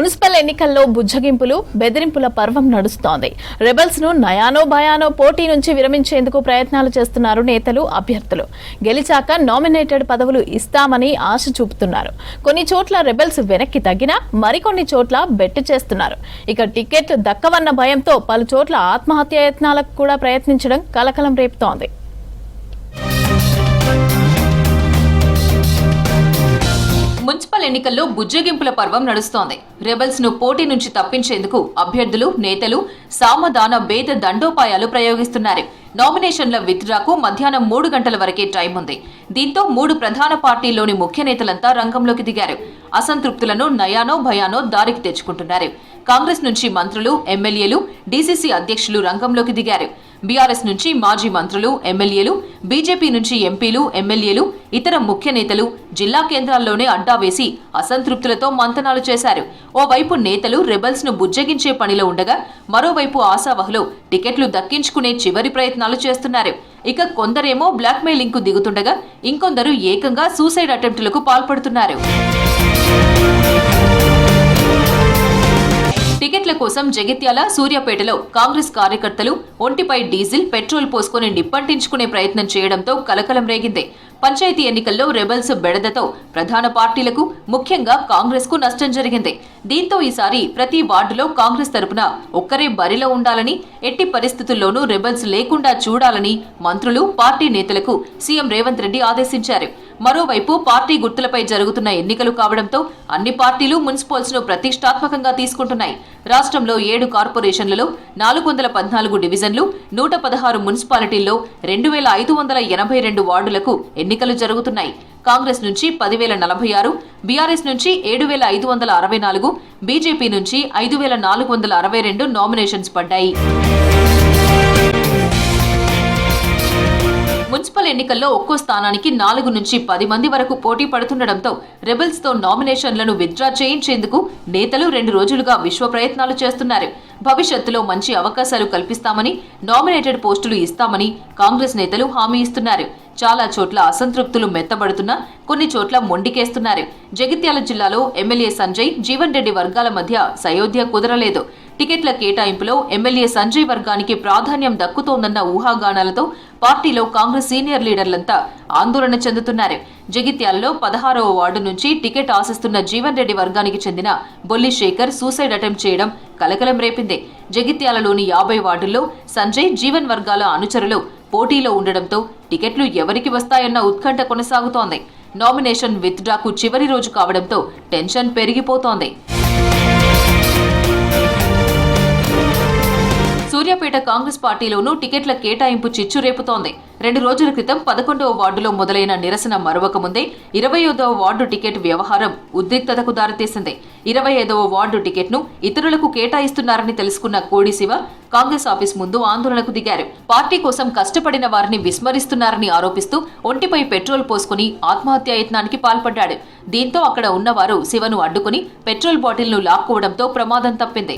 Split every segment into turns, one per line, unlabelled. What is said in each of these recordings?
Municipal ఎన్నికల్లో బుజ్జగింపులు బెదిరింపుల పర్వం నడుస్తోంది. రెబల్స్ ను నయానో భయానో పోటీ నుంచి విరమించేందుకు ప్రయత్నాలు చేస్తున్నారు నేతలు, అభ్యర్థులు. గెలిచాక నామినేటెడ్ పదవులు ఇస్తామని ఆశ చూపుతున్నారు. కొన్ని చోట్ల రెబల్స్ వెనక్కి తగ్గినా మరికొన్ని చోట్ల బెట్టు చేస్తున్నారు. ఇక టికెట్ దక్కవన్న భయంతో పలు చోట్ల ఆత్మహత్య యత్నాలకు కూడా ప్రయత్నించడం కలకలం రేపుతోంది.
మున్సిపల్ ఎన్నికల్లో బుజ్జగింపుల పర్వం నడుస్తోంది. రెబల్స్ ను పోటీ నుంచి తప్పించేందుకు అభ్యర్థులు, నేతలు సామదాన భేద దండోపాయాలు ప్రయోగిస్తున్నారు. నామినేషన్ల విత్డ్రాకు మధ్యాహ్నం 3 గంటల వరకే టైం ఉంది. దీంతో 3 ప్రధాన పార్టీల్లోని ముఖ్య నేతలంతా రంగంలోకి దిగారు. అసంతృప్తులను నయానో భయానో దారికి తెచ్చుకుంటున్నారు. కాంగ్రెస్ నుంచి మంత్రులు, ఎమ్మెల్యేలు, డీసీసీ అధ్యక్షులు రంగంలోకి దిగారు. బీఆర్ఎస్ నుంచి మాజీ మంత్రులు, ఎమ్మెల్యేలు, బీజేపీ నుంచి ఎంపీలు, ఎమ్మెల్యేలు, ఇతర ముఖ్య నేతలు జిల్లా కేంద్రాల్లోనే అడ్డా వేసి అసంతృప్తులతో మంతనాలు చేశారు. ఓవైపు నేతలు రెబల్స్ ను బుజ్జగించే పనిలో ఉండగా, మరోవైపు ఆశావహులు టికెట్లు దక్కించుకునే చివరి ప్రయత్నాలు చేస్తున్నారు. ఇక కొందరేమో బ్లాక్మెయిలింగ్ కు దిగుతుండగా, ఇంకొందరు ఏకంగా సూసైడ్ అటెంప్టులకు పాల్పడుతున్నారు. టికెట్ల కోసం జగిత్యాల, సూర్యాపేటలో కాంగ్రెస్ కార్యకర్తలు ఒంటిపై డీజిల్, పెట్రోల్ పోసుకుని నిప్పంటించుకునే ప్రయత్నం చేయడంతో కలకలం రేగింది. పంచాయతీ ఎన్నికల్లో రెబల్స్ బెడదతో ప్రధాన పార్టీలకు, ముఖ్యంగా కాంగ్రెస్ కు నష్టం జరిగింది. దీంతో ఈసారి ప్రతి వార్డులో కాంగ్రెస్ తరపున ఒక్కరే బరిలో ఉండాలని, ఎట్టి పరిస్థితుల్లోనూ రెబల్స్ లేకుండా చూడాలని మంత్రులు, పార్టీ నేతలకు సీఎం రేవంత్ రెడ్డి ఆదేశించారు. మరోవైపు పార్టీ గుర్తులపై జరుగుతున్న ఎన్నికలు కావడంతో అన్ని పార్టీలు మున్సిపల్స్ ను ప్రతిష్టాత్మకంగా తీసుకుంటున్నాయి. రాష్ట్రంలో 7 కార్పొరేషన్లలో 414 డివిజన్లు, 116 మున్సిపాలిటీల్లో 2582 వార్డులకు ఎన్నికలు జరుగుతున్నాయి. కాంగ్రెస్ నుంచి 10,046, బీఆర్ఎస్ నుంచి 7,564, బీజేపీ నుంచి 5,462 నామినేషన్స్ పడ్డాయి. మున్సిపల్ ఎన్నికల్లో ఒక్కో స్థానానికి 4 నుంచి 10 మంది వరకు పోటీ పడుతుండటంతో రెబల్స్ తో నామినేషన్లను విత్డ్రా చేయించేందుకు నేతలు 2 రోజులుగా విశ్వ ప్రయత్నాలు చేస్తున్నారు. భవిష్యత్తులో మంచి అవకాశాలు కల్పిస్తామని, నామినేటెడ్ పోస్టులు ఇస్తామని కాంగ్రెస్ నేతలు హామీ ఇస్తున్నారు. చాలా చోట్ల అసంతృప్తులు మెత్తబడుతున్నా కొన్ని చోట్ల మొండికేస్తున్నారు. జగిత్యాల జిల్లాలో ఎమ్మెల్యే సంజయ్, జీవన్ రెడ్డి వర్గాల మధ్య సయోధ్య కుదరలేదు. టికెట్ల కేటాయింపులో ఎమ్మెల్యే సంజయ్ వర్గానికి ప్రాధాన్యం దక్కుతోందన్న ఊహాగానాలతో పార్టీలో కాంగ్రెస్ సీనియర్ లీడర్లంతా ఆందోళన చెందుతున్నారు. జగిత్యాలలో 16వ వార్డు నుంచి టికెట్ ఆశిస్తున్న జీవన్ రెడ్డి వర్గానికి చెందిన బొల్లి శేఖర్ సూసైడ్ అటెంప్ట్ చేయడం కలకలం రేపింది. జగిత్యాలలోని 50 వార్డుల్లో సంజయ్, జీవన్ వర్గాల అనుచరులు పోటీలో ఉండడంతో టికెట్లు ఎవరికి వస్తాయన్న ఉత్కంఠ కొనసాగుతోంది. నామినేషన్ విత్డ్రాకు చివరి రోజు కావడంతో టెన్షన్ పెరిగిపోతోంది. సూర్యాపేట కాంగ్రెస్ పార్టీలోనూ టికెట్ల కేటాయింపు చిచ్చు రేపుతోంది. 2 రోజుల క్రితం 11వ వార్డులో మొదలైన నిరసన మరవకముందే 25వ వార్డు టికెట్ వ్యవహారం ఉద్రిక్తతకు దారితీసింది. 25వ వార్డు టికెట్ను ఇతరులకు కేటాయిస్తున్నారని తెలుసుకున్న కోడి శివ కాంగ్రెస్ ఆఫీస్ ముందు ఆందోళనకు దిగారు. పార్టీ కోసం కష్టపడిన వారిని విస్మరిస్తున్నారని ఆరోపిస్తూ ఒంటిపై పెట్రోల్ పోసుకుని ఆత్మహత్యా యత్నానికి పాల్పడ్డాడు. దీంతో అక్కడ ఉన్నవారు శివను అడ్డుకుని పెట్రోల్ బాటిల్ను లాక్కోవడంతో ప్రమాదం తప్పింది.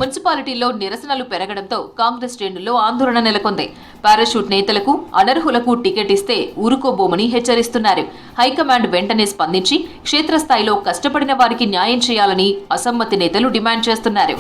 మున్సిపాలిటీల్లో నిరసనలు పెరగడంతో కాంగ్రెస్ శ్రేణుల్లో ఆందోళన నెలకొంది. పారాషూట్ నేతలకు, అనర్హులకు టికెట్ ఇస్తే ఊరుకోబోమని హెచ్చరిస్తున్నారు. హైకమాండ్ వెంటనే స్పందించి క్షేత్రస్థాయిలో కష్టపడిన వారికి న్యాయం చేయాలని అసమ్మతి నేతలు డిమాండ్ చేస్తున్నారు.